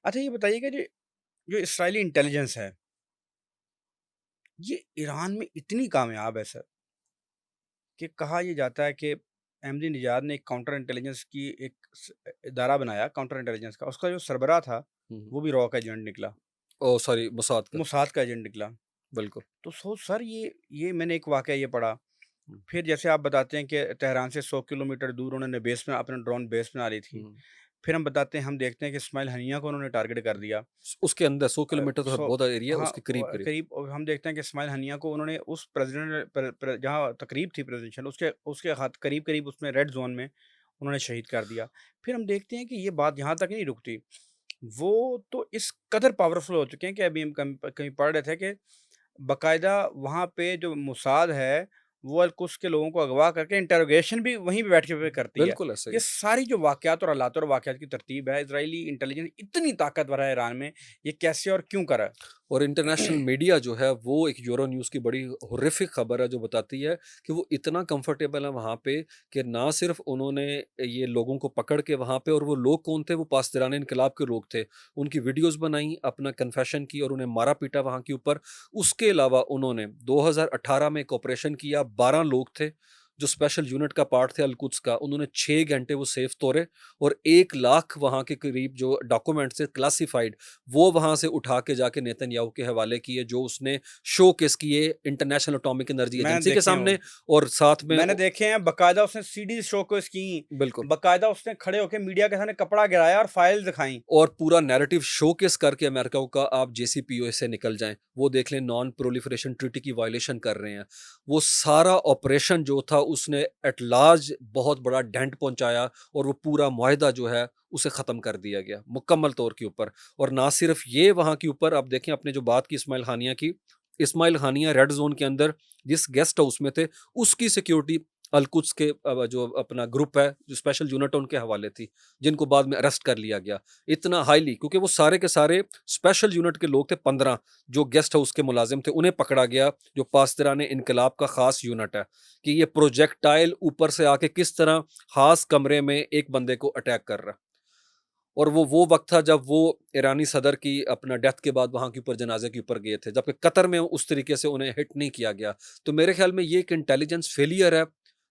अच्छा, ये बताइए कि जो जो इसराइली इंटेलिजेंस है, ये ईरान में इतनी कामयाब है सर, कि कहा ये जाता है कि अहमदी निजाद ने एक काउंटर इंटेलिजेंस की इदारा बनाया काउंटर इंटेलिजेंस का, उसका जो सरबराह था, हुँ, हुँ। वो भी रॉ का एजेंट निकला, ओह! सॉरी मोसाद का, मोसाद का एजेंट निकला। बिल्कुल। तो सर, ये मैंने एक वाकया ये पढ़ा। हुँ, फिर जैसे आप बताते हैं कि तेहरान से 100 किलोमीटर दूर उन्होंने बेस में अपना ड्रोन बेस बना ली थी। हुँ। फिर हम देखते हैं कि इस्माइल हनिया को उन्होंने टारगेट कर दिया। उसके अंदर 100 किलोमीटर तो 100, बहुत एरिया है, हाँ, उसके करीब-करीब। करीब हम देखते हैं कि इस्माइल हनिया को उन्होंने उस प्रेज़िडेंट जहाँ तकरीब थी प्रेज़िडेंशियल, उसके उसके हाथ करीब-करीब उसमें रेड ज़ोन में उन्होंने शहीद कर दिया। फिर हम देखते हैं कि ये बात यहाँ तक नहीं रुकती। वो तो इस कदर पावरफुल हो चुके हैं कि अभी हम कहीं पढ़ रहे थे कि बाकायदा वहाँ पे जो मोसाद है, वो अल-कुद्स के लोगों को अगवा करके इंटेरोगेशन भी वहीं पे बैठ के पे करती है। बिल्कुल ऐसा ही ये है। सारी जो वाक़यात और हालात और वाक़यात की तरतीब है, इज़राइली इंटेलिजेंस इतनी ताकतवर है ईरान में, ये कैसे और क्यों करा? और इंटरनेशनल मीडिया जो है वो एक यूरो न्यूज़ की बड़ी हॉरिफिक खबर है जो बताती है कि वो इतना कंफर्टेबल है वहाँ पे कि ना सिर्फ उन्होंने ये लोगों को पकड़ के वहाँ पे, और वो लोग कौन थे, वो पासदारान इनकलाब के लोग थे, उनकी वीडियोस बनाई, अपना कन्फेशन की और उन्हें मारा पीटा वहाँ के ऊपर। उसके अलावा उन्होंने 2018 में एक ऑपरेशन किया, 12 लोग थे जो स्पेशल यूनिट का पार्ट थे अल-कुद्स का, उन्होंने 6 घंटे वो सेफ तोड़े और 1 लाख वहाँ के करीब जो डॉक्यूमेंट्स थे क्लासिफाइड, वो वहाँ से उठा के जाके नेतन्याहू के हवाले किए, जो उसने शोकेस किए इंटरनेशनल एटॉमिक एनर्जी मैंने एजेंसी के देखे हैं वो। सामने। और साथ में मैंने देखे हैं बाकायदा उसने सीडी शोकेस की, बिल्कुल। बाकायदा उसने खड़े होके मीडिया के सामने कपड़ा गिराया और फाइल दिखाई। और पूरा नैरेटिव शोकेस करके अमेरिका का आप जेसीपीओए से निकल जाएं, वो देख लें नॉन प्रोलिफरेशन ट्रीटी की वायलेशन कर रहे हैं। वो सारा ऑपरेशन जो था उसने एट लार्ज बहुत बड़ा डेंट पहुंचाया, और वो पूरा मुआहदा जो है उसे ख़त्म कर दिया गया मुकम्मल तौर के ऊपर। और ना सिर्फ ये वहाँ के ऊपर, आप देखें आपने जो बात की इस्माइल हानिया की, इस्माइल हानिया रेड जोन के अंदर जिस गेस्ट हाउस में थे, उसकी सिक्योरिटी अलकुद्स के जो अपना ग्रुप है, जो स्पेशल यूनिट है, उनके हवाले थी, जिनको बाद में अरेस्ट कर लिया गया। इतना हाईली, क्योंकि वो सारे के सारे स्पेशल यूनिट के लोग थे, 15 जो गेस्ट हाउस के मुलाजिम थे, उन्हें पकड़ा गया, जो पासदरान इनकलाब का खास यूनिट है, कि ये प्रोजेक्टाइल ऊपर से आके किस तरह खास कमरे में एक बंदे को अटैक कर रहा। और वो वक्त था जब वो ईरानी सदर की अपना डेथ के बाद वहां के ऊपर जनाजे के ऊपर गए थे, जबकि कतर में उस तरीके से उन्हें हिट नहीं किया गया। तो मेरे ख्याल में ये एक इंटेलिजेंस फेलियर है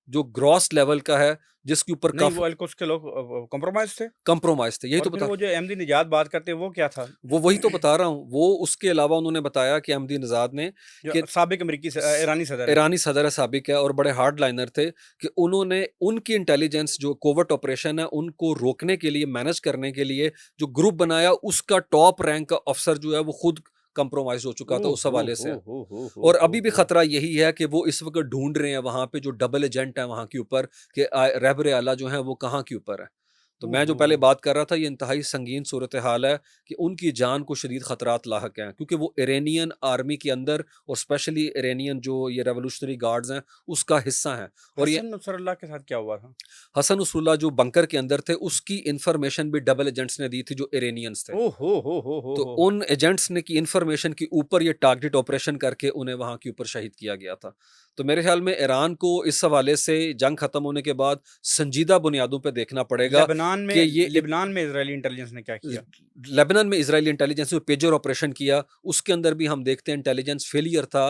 जो ग्रॉस लेवल का है, जिसके ऊपर नहीं, वो काफी अल-कुद्स के लोग कॉम्प्रोमाइज़ थे। कंप्रोमाइज थे, यही और तो फिर बता वो जो अहमदी निजात बात करते हैं, वो क्या था? वो वही तो बता रहा हूँ। वो उसके अलावा उन्होंने बताया कि अहमदी नज़ाद ने जो कि साबिक अमेरिकी स ईरानी सदर हैं। ईरानी सदर है साबिक है, और बड़े हार्ड लाइनर थे, कि उन्होंने उनकी इंटेलिजेंस जो कोवर्ट ऑपरेशन है उनको रोकने के लिए, मैनेज करने के लिए जो ग्रुप बनाया, उसका टॉप रैंक का अफसर जो है वो खुद कंप्रोमाइज़ हो चुका था, ओह उस हो, हवाले हो, से। हो, हो, हो, और हो, अभी भी हो! खतरा यही है कि वो इस वक़्त ढूँढ रहे हैं वहाँ पे जो डबल एजेंट है वहाँ के ऊपर, कि रहबर आला जो है वो कहाँ के ऊपर है। तो ओह मैं जो हो, पहले हो! बात कर रहा था, ये इंतहाई संगीन सूरत-ए-हाल है कि उनकी जान को शदीद खतरात लाहक हैं, क्योंकि वो इरानियन आर्मी के अंदर, और स्पेशली इरानियन जो ये रेवोल्यूशनरी गार्ड्स हैं, उसका हिस्सा हैं। और ये हसन नसरुल्लाह के साथ क्या हुआ था? हसन नसरुल्लाह जो बंकर के अंदर थे, उसकी इन्फॉर्मेशन भी डबल एजेंट्स ने दी थी जो इरानियंस थे। ओह हो, हो, हो, हो, तो हो! उन एजेंट्स ने की इन्फॉर्मेशन के ऊपर ये टारगेट ऑपरेशन करके उन्हें वहाँ के ऊपर शहीद किया गया था। तो मेरे ख्याल में ईरान को इस हवाले से जंग खत्म होने के बाद संजीदा बुनियादों पे देखना पड़ेगा कि ये लेबनान में इज़राइली इंटेलिजेंस ने क्या किया? लेबनान में इजरायली इंटेलिजेंस ने पेजर ऑपरेशन किया, उसके अंदर भी हम देखते हैं इंटेलिजेंस फेलियर था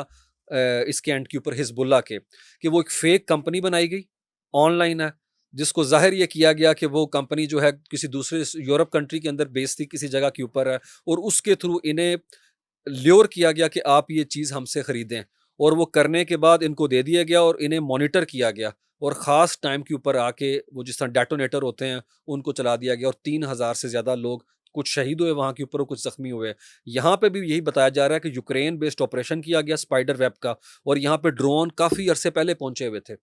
इसके एंड के ऊपर हिजबुल्लाह के, कि वो एक फेक कंपनी बनाई गई, ऑनलाइन है, जिसको जाहिर ये किया गया कि वो कंपनी जो है किसी दूसरे यूरोप कंट्री के अंदर बेस्ड थी, किसी जगह के ऊपर है, और उसके थ्रू इन्हें ल्योर किया गया कि आप ये चीज़ हमसे खरीदें, और वो करने के बाद इनको दे दिया गया और इन्हें मॉनिटर किया गया, और ख़ास टाइम के ऊपर आके वो जिस तरह डेटोनेटर होते हैं उनको चला दिया गया, और 3,000 से ज़्यादा लोग, कुछ शहीद हुए वहाँ के ऊपर और कुछ ज़ख्मी हुए। यहाँ पे भी यही बताया जा रहा है कि यूक्रेन बेस्ड ऑपरेशन किया गया स्पाइडर वेब का, और यहाँ पे ड्रोन काफ़ी अरसे पहले पहुँचे हुए थे,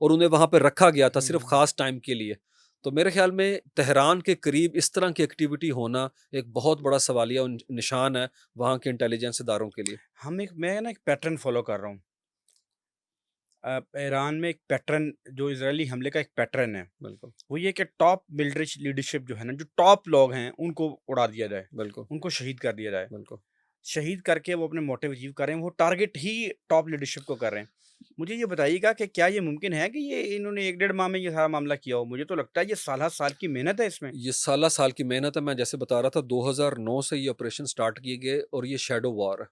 और उन्हें वहाँ पे रखा गया था हुँ, सिर्फ़ हुँ। ख़ास टाइम के लिए। तो मेरे ख़्याल में तेहरान के करीब इस तरह की एक्टिविटी होना एक बहुत बड़ा सवालिया निशान है वहाँ के इंटेलिजेंस इदारों के लिए। मैं ना एक पैटर्न फ़ॉलो कर रहा हूँ। ईरान में एक पैटर्न, जो इज़राइली हमले का एक पैटर्न है, बिल्कुल, वो ये कि टॉप मिलिट्री लीडरशिप जो है ना, जो टॉप लोग हैं, उनको उड़ा दिया जाए, बिल्कुल, उनको शहीद कर दिया जाए। बिल्कुल। शहीद करके वो अपने मोटिव अचीव कर रहे हैं, वो टारगेट ही टॉप लीडरशिप को कर रहे हैं। मुझे ये बताइएगा कि क्या ये मुमकिन है कि ये इन्होंने 1 डेढ़ माह में ये सारा मामला किया हो? मुझे तो लगता है ये साल-साल की मेहनत है इसमें। ये साल की मेहनत है। मैं जैसे बता रहा था 2009 से ये ऑपरेशन स्टार्ट किए गए और ये शैडो वॉर है,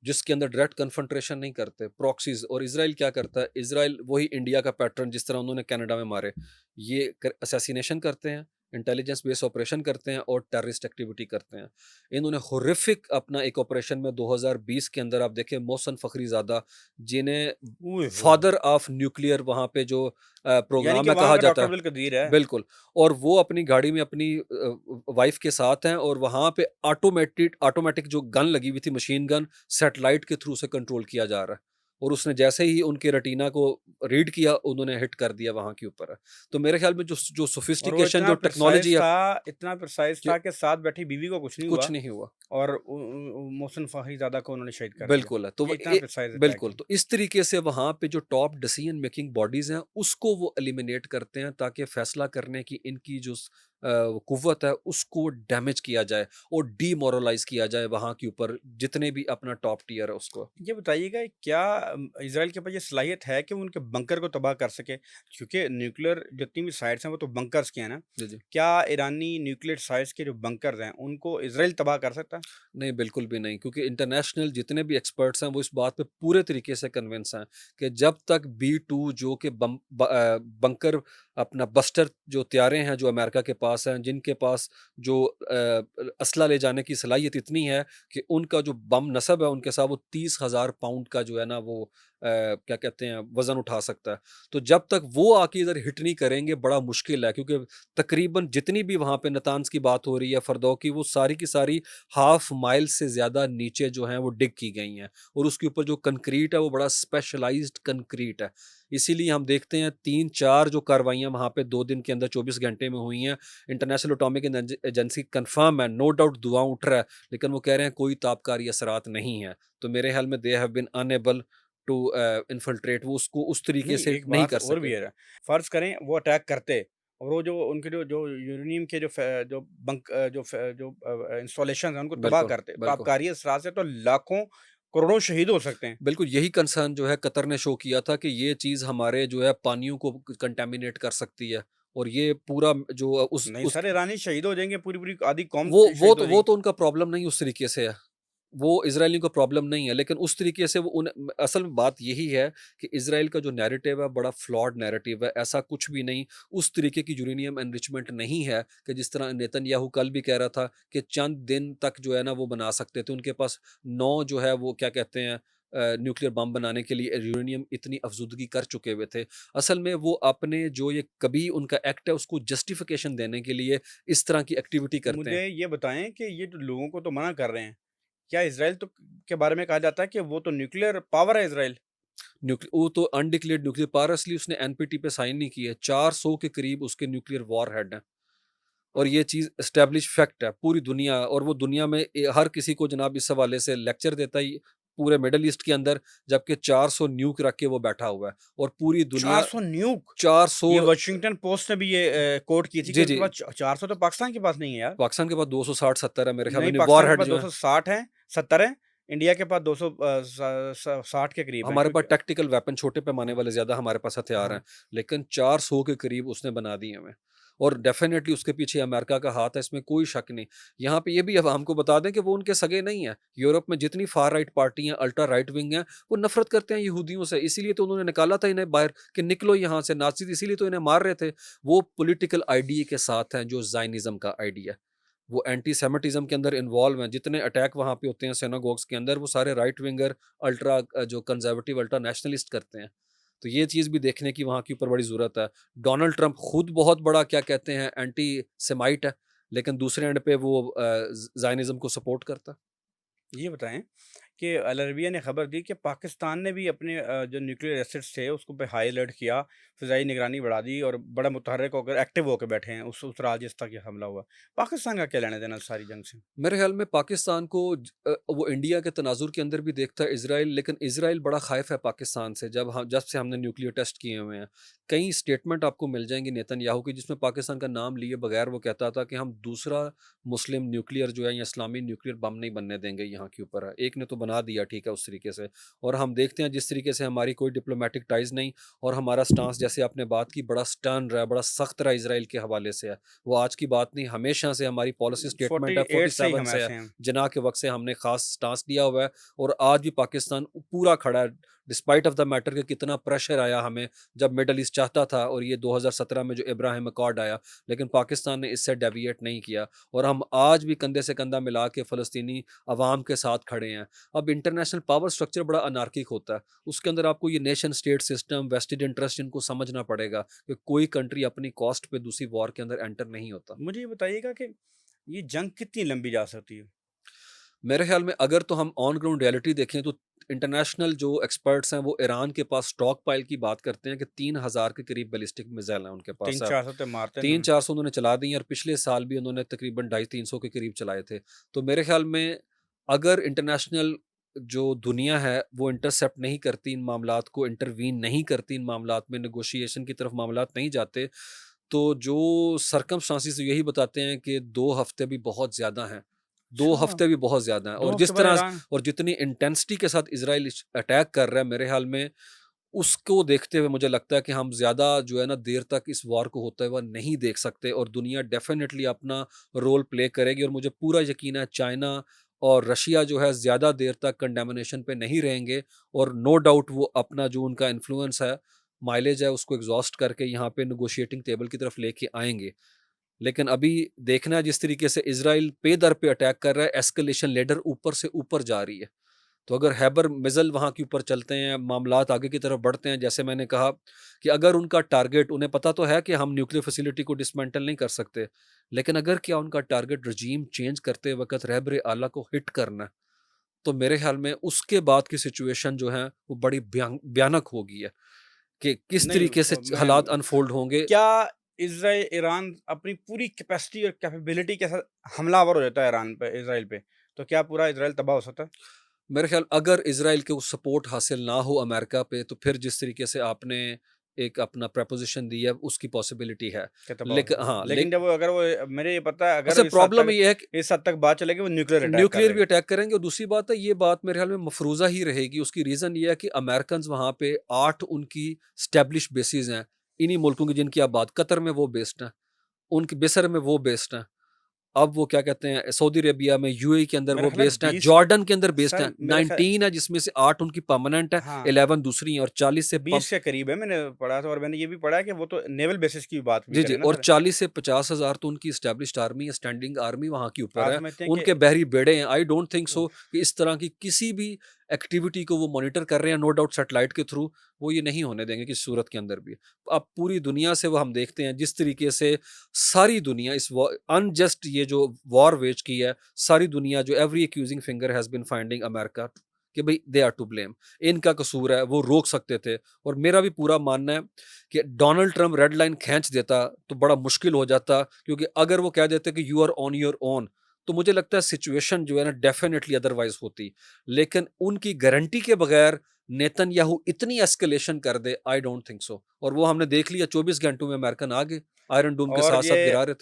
जिसके अंदर डायरेक्ट कन्फ्रंटेशन नहीं करते, प्रॉक्सीज़। और इज़राइल क्या करता है, इज़राइल वही इंडिया का पैटर्न जिस तरह उन्होंने कनाडा में मारे, ये असैसिनेशन करते हैं, इंटेलिजेंस बेस्ड ऑपरेशन करते हैं और टेररिस्ट एक्टिविटी करते हैं। इन्होंने होरिफिक अपना एक ऑपरेशन में 2020 के अंदर आप देखें, मोहसन फ़खरीज़ादा, जिन्हें ओए होए होए! फादर ऑफ न्यूक्लियर वहाँ पे जो यानी प्रोग्राम कि में वहाँ कहा का जाता डॉक्टर है। अब्दुल कदीर है। बिल्कुल। और वो अपनी गाड़ी में अपनी वाइफ़ के साथ हैं और वहाँ पे ऑटोमैटिक जो गन लगी हुई थी, मशीन गन, सैटेलाइट के थ्रू से कंट्रोल किया जा रहा है। और उसने जैसे ही उनके रेटिना को रीड किया, उन्होंने हिट कर दिया वहाँ के ऊपर। तो मेरे ख़्याल में जो और वो सोफ़िस्टिकेशन, जो टेक्नोलॉजी है, इतना प्रिसाइज़ कि था कि साथ बैठी बीवी को कुछ नहीं कुछ हुआ नहीं हुआ। और मोहसिन फ़खरीज़ादा को उन्होंने शहीद कर दिया। बिल्कुल है। तो ये वो इतना प्रिसाइज़ अटैक बिल्कुल, है। तो इस तरीके से वहाँ पे जो टॉप डिसीजन मेकिंग बॉडीज़ हैं, उसको वो एलिमिनेट करते हैं ताकि फैसला करने की इनकी जो कुव्वत है, उसको डैमेज किया जाए और डीमोरलाइज़ किया जाए वहाँ के ऊपर, जितने भी अपना टॉप टियर है उसको। ये बताइएगा क्या इज़राइल के पास ये सलाहियत है कि वो उनके बंकर को तबाह कर सके? क्योंकि न्यूक्लियर जितनी भी साइट्स हैं वो तो बंकर्स की हैं ना। जी, जी। क्या ईरानी न्यूक्लियर साइट्स के जो बंकर्स हैं उनको इज़राइल तबाह कर सकता है? नहीं, बिल्कुल भी नहीं, क्योंकि इंटरनेशनल जितने भी एक्सपर्ट्स हैं, वो इस बात पे पूरे तरीके से कन्विंस हैं कि जब तक बी-2 जो कि बंकर अपना बस्टर जो तैयारे हैं, जो अमेरिका के पास हैं, जिनके पास जो असला ले जाने की सलाहियत इतनी है कि उनका जो बम नस्ब है उनके साथ, वो 30,000 पाउंड का जो है ना वो क्या कहते हैं, वज़न उठा सकता है। तो जब तक वो आके इधर हिट नहीं करेंगे, बड़ा मुश्किल है, क्योंकि तकरीबन जितनी भी वहाँ पे नतान्स की बात हो रही है, फरदौ की, वो सारी की सारी हाफ माइल से ज़्यादा नीचे जो हैं वो डिग की गई हैं और उसके ऊपर जो कंक्रीट है वो बड़ा स्पेशलाइज्ड कंक्रीट है। इसीलिए हम देखते हैं 3-4 जो कार्रवाइयाँ वहाँ पे 2 दिन के अंदर 24 घंटे में हुई हैं। इंटरनेशनल एटॉमिक एजेंसी कन्फर्म है, नो डाउट धुआँ उठ रहा है, लेकिन वो कह रहे हैं कोई ताबकारी असरात नहीं है। तो मेरे ख्याल में they have been unable to infiltrate, वो उसको उस तरीके नहीं, से एक नहीं बात कर और भी सके। है। फ़र्ज़ करें वो अटैक करते और वो जो उनके जो यूरेनियम के जो इंस्टॉलेशंस हैं उनको तबाह बिल्कुल, करते। तो बिल्कुल। आबकारी असरात से तो लाखों, करोड़ों शहीद हो सकते हैं। बिल्कुल, यही कंसर्न जो है कतर ने शो किया था कि ये चीज़ हमारे जो है पानियों को कंटामिनेट कर सकती है और ये पूरा जो नहीं सर, ईरानी शहीद हो जाएँगे, पूरी-पूरी आधी कौम वो वो शहीद तो हो वो जाएगी। तो उनका प्रॉब्लम नहीं उस तरीके से है। वो इज़राइलियों का प्रॉब्लम नहीं है, लेकिन उस तरीके से वो असल में बात यही है कि इज़राइल का जो नैरेटिव है बड़ा फ्लॉड नैरेटिव है। ऐसा कुछ भी नहीं, उस तरीके की यूरेनियम एनरिचमेंट नहीं है कि जिस तरह नेतन्याहू कल भी कह रहा था कि चंद दिन तक जो है ना वो बना सकते थे। उनके पास 9 जो है वो क्या कहते हैं न्यूक्लियर बम बनाने के लिए यूरेनियम इतनी अफ़ज़ूदगी कर चुके हुए थे। असल में वो अपने जो ये कभी उनका एक्ट है उसको जस्टिफ़िकेशन देने के लिए इस तरह की एक्टिविटी करते हैं। मुझे ये बताएँ कि ये जो लोगों को तो मना कर रहे हैं, क्या इज़राइल तो के बारे में कहा जाता है कि वो तो न्यूक्लियर पावर है इज़राइल? वो तो अनडिक्लेयर्ड न्यूक्लियर पावर, इसलिए उसने एनपीटी पे साइन नहीं की है। 400 के करीब उसके न्यूक्लियर वॉरहेड हैं और ये चीज़ एस्टेब्लिश फैक्ट है पूरी दुनिया। और वो दुनिया में हर किसी को जनाब इस हवाले से लेक्चर देता ही पूरे मिडल ईस्ट के अंदर, जबकि 400 न्यूक रख के वो बैठा हुआ है और पूरी दुनिया 400 न्यूक! 400। ये वाशिंगटन पोस्ट ने भी ये कोट की थी कि जी, उनके जी। पास च 400 तो पाकिस्तान के पास नहीं है यार। पाकिस्तान के पास 260-70 है मेरे ख्याल नहीं, में, पाकिस्तान के वॉरहेड पास जो है। 260 हैं, 70 हैं, इंडिया के पास 200 60 के करीब हैं हमारे पास क्योंकि टैक्टिकल वेपन छोटे पैमाने हाँ, वाले ज़्यादा हमारे पास हथियार हैं, हाँ। लेकिन 400 के करीब उसने बना दिए हमें। और डेफ़िनेटली उसके पीछे अमेरिका का हाथ है, इसमें कोई शक नहीं। यहाँ पे ये भी अब हमको बता दें कि वो उनके सगे नहीं हैं। यूरोप में जितनी फार राइट पार्टी हैं, अल्ट्रा राइट विंग हैं, वो नफ़रत करते हैं यहूदियों से, इसीलिए तो उन्होंने निकाला था इन्हें बाहर कि निकलो यहाँ से, नाज़ीज़ इसीलिए तो इन्हें मार रहे थे। वो पॉलिटिकल आइडिया के साथ हैं जो ज़ायनिज़्म का आइडिया। वो एंटी सेमिटिज़्म के अंदर इन्वॉल्व हैं। जितने अटैक वहाँ पे होते हैं सिनागोग्स के अंदर, वो सारे राइट विंगर, अल्ट्रा जो कंज़र्वेटिव, अल्ट्रा नेशनलिस्ट करते हैं। तो ये चीज़ भी देखने की वहाँ के ऊपर बड़ी ज़रूरत है। डोनाल्ड ट्रंप खुद बहुत बड़ा क्या कहते हैं एंटी सेमाइट है, लेकिन दूसरे एंड पे वो ज़ायनिज़्म को सपोर्ट करता है। ये बताएँ कि अल अरबिया ने खबर दी कि पाकिस्तान ने भी अपने जो न्यूक्लियर एसेट्स थे उसको पे हाई अलर्ट किया, फ़िज़ाई निगरानी बढ़ा दी और बड़ा मुतहर्रिक होकर एक्टिव होके बैठे हैं उस रात जिस तक ये हमला हुआ। पाकिस्तान का क्या लेना-देना इस सारी जंग से? मेरे ख्याल में पाकिस्तान को वो इंडिया के तनाजुर के अंदर भी देखता है इजराइल, लेकिन इजराइल बड़ा खाइफ है पाकिस्तान से। जब से हमने न्यूक्लियर टेस्ट किए हुए हैं, कई स्टेटमेंट आपको मिल जाएंगी नेतन्याहू की जिसमें पाकिस्तान का नाम लिए बगैर वो कहता था कि हम दूसरा मुस्लिम न्यूक्लियर जो है या इस्लामी न्यूक्लियर बम नहीं बनने देंगे यहाँ के ऊपर। एक ने तो बना दिया, ठीक है, उस तरीके से। और हम देखते हैं जिस तरीके से हमारी कोई डिप्लोमेटिक टाइज नहीं, और हमारा स्टांस जैसे आपने बात की बड़ा स्टर्न रहा है, बड़ा सख्त रहा इसराइल के हवाले से है। वो आज की बात नहीं, हमेशा से हमारी पॉलिसी स्टेटमेंट है, 48 से ही 47 हम से है, ऐसे हैं। जिन्ना के वक्त से हमने खास स्टांस लिया हुआ है। और आज भी पाकिस्तान पूरा खड़ा है, डिस्पाइट ऑफ द मैटर कि कितना प्रेशर आया हमें जब मिडल ईस्ट चाहता था, और ये 2017 में जो इब्राहिम अकॉर्ड आया, लेकिन पाकिस्तान ने इससे डेविएट नहीं किया। और हम आज भी कंधे से कंधा मिला के फ़लस्तीनी अवाम के साथ खड़े हैं। अब इंटरनेशनल पावर स्ट्रक्चर बड़ा अनार्किक होता है, उसके अंदर आपको ये nation state system, vested interest, इनको समझना पड़ेगा कि कोई कंट्री अपनी कॉस्ट पे दूसरी वॉर के अंदर एंटर नहीं होता। मुझे ये बताइएगा कि ये जंग कितनी लंबी जा सकती है? मेरे ख्याल में अगर तो हम ऑन ग्राउंड रियलिटी देखें तो इंटरनेशनल जो एक्सपर्ट्स हैं वो ईरान के पास स्टॉक पाइल की बात करते हैं कि 3,000 के करीब बैलिस्टिक मिसाइल हैं उनके पास अब। 3-4 तो मारते हैं तीन उन्होंने। चार सौ उन्होंने चला दी हैं, और पिछले साल भी उन्होंने तकरीबन 250-300 के करीब चलाए थे। तो मेरे ख्याल में अगर इंटरनेशनल जो दुनिया है वो इंटरसेप्ट नहीं करती इन मामलात को, इंटरवीन नहीं करती इन मामलात में, नेगोशिएशन की तरफ मामलात नहीं जाते, तो जो सरकमस्टांसिस यही बताते हैं कि 2 हफ्ते भी बहुत ज़्यादा हैं। 2 अच्छा, हफ्ते भी बहुत ज़्यादा हैं, 2 और हफ्ते जिस बाद तरह ईरान। और जितनी इंटेंसिटी के साथ इज़राइल अटैक कर रहा है, मेरे ख़्याल में उसको देखते हुए मुझे लगता है कि हम ज़्यादा जो है ना देर तक इस वॉर को होता हुआ नहीं देख सकते, और दुनिया डेफ़िनेटली अपना रोल प्ले करेगी। और मुझे पूरा यकीन है चाइना और रशिया जो है ज़्यादा देर तक कंडेमिनेशन पे नहीं रहेंगे, और नो डाउट वो अपना जो उनका इन्फ्लुएंस है, माइलेज है, उसको एग्ज़ॉस्ट करके यहाँ पे नेगोशिएटिंग टेबल की तरफ लेके आएँगे। लेकिन अभी देखना है जिस तरीके से इज़राइल पे दर पे अटैक कर रहा है, एस्केलेशन लेडर ऊपर से ऊपर जा रही है। तो अगर हैबर मिज़ल वहाँ के ऊपर चलते हैं, मामलात आगे की तरफ बढ़ते हैं, जैसे मैंने कहा कि अगर उनका टारगेट, उन्हें पता तो है कि हम न्यूक्लियर फैसिलिटी को डिसमेंटल नहीं कर सकते, लेकिन अगर क्या उनका टारगेट रजीम चेंज करते वक़्त रहबर आला को हिट करना है, तो मेरे ख़्याल में उसके बाद की सिचुएशन जो है वो बड़ी भयानक हो गई है कि किस नहीं तरीके से मैं हालात अनफ़ोल्ड होंगे। क्या इज़राइल ईरान अपनी पूरी कैपेसिटी और कैपेबिलिटी के साथ हमलावर हो जाता है ईरान पे इज़राइल पे, तो क्या पूरा इज़राइल तबाह हो सकता है? मेरे ख़्याल अगर इज़राइल को सपोर्ट हासिल ना हो अमेरिका पे, तो फिर जिस तरीके से आपने एक अपना प्रेपोज़िशन दी है, उसकी पॉसिबिलिटी है। क्या तबाह हो लेकिन सकता है? हाँ, लेकिन जब वो अगर वो मुझे ये पता है अगर अच्छा, प्रॉब्लम ये है कि इस हद तक बात चलेगी वो न्यूक्लियर अटैक कर न्यूक्लियर भी देगा। अटैक करेंगे, और दूसरी बात है ये बात मेरे ख़्याल में मफ़रूज़ा ही रहेगी। उसकी रीज़न ये है कि अमेरिकन्स वहाँ पे 8 उनकी एस्टेब्लिश बेसेस हैं, इन्हीं मुल्कों की जिनकी आप बात, कतर में वो बेस्ड हैं, उनकी मिस्र में वो बेस्ड हैं। अब वो क्या कहते हैं, सऊदी अरेबिया में, यूएई के अंदर मेरा वो ख़्याल है बेस्ड हैं, 20 जॉर्डन के अंदर बेस्ड सर हैं। मेरा ख़्याल 19 है जिसमें से 8 उनकी परमानेंट है, हाँ, 11 दूसरी हैं, और 40 से 20 के करीब है मैंने पढ़ा था और मैंने ये भी पढ़ा है कि वो तो नेवल बेसिस की बात भी जी, जी, करें ना और सर। 40 से 50,000 तो उनकी एस्टेब्लिश्ड आर्मी है, स्टैंडिंग आर्मी वहाँ के ऊपर आप है। समझते हैं कि उनके बहरी बेड़े हैं। आई डोंट थिंक सो कि इस तरह की किसी भी एक्टिविटी को वो मॉनिटर कर रहे हैं, नो डाउट सैटेलाइट के थ्रू, वो ये नहीं होने देंगे किसी सूरत के अंदर भी। अब पूरी दुनिया से वो हम देखते हैं जिस तरीके से सारी दुनिया इस अनजस्ट ये जो वॉर वेज की है, सारी दुनिया जो every accusing finger has been finding America कि भई दे आर टू ब्लेम, इनका कसूर है, वो रोक सकते थे। और मेरा भी पूरा मानना है कि डोनाल्ड ट्रंप रेड लाइन खींच देता तो बड़ा मुश्किल हो जाता, क्योंकि अगर वो कह देते कि you are on your own, तो मुझे लगता है सिचुएशन जो है ना डेफिनेटली अदरवाइज होती। लेकिन उनकी गारंटी के बगैर नेतन्याहू इतनी एस्केलेशन कर दे, आई डोंट थिंक सो। और वो हमने देख लिया, 24 घंटों में अमेरिकन आ गए, आयरन डोम के और साथ साथ ये गिरा रहे थे।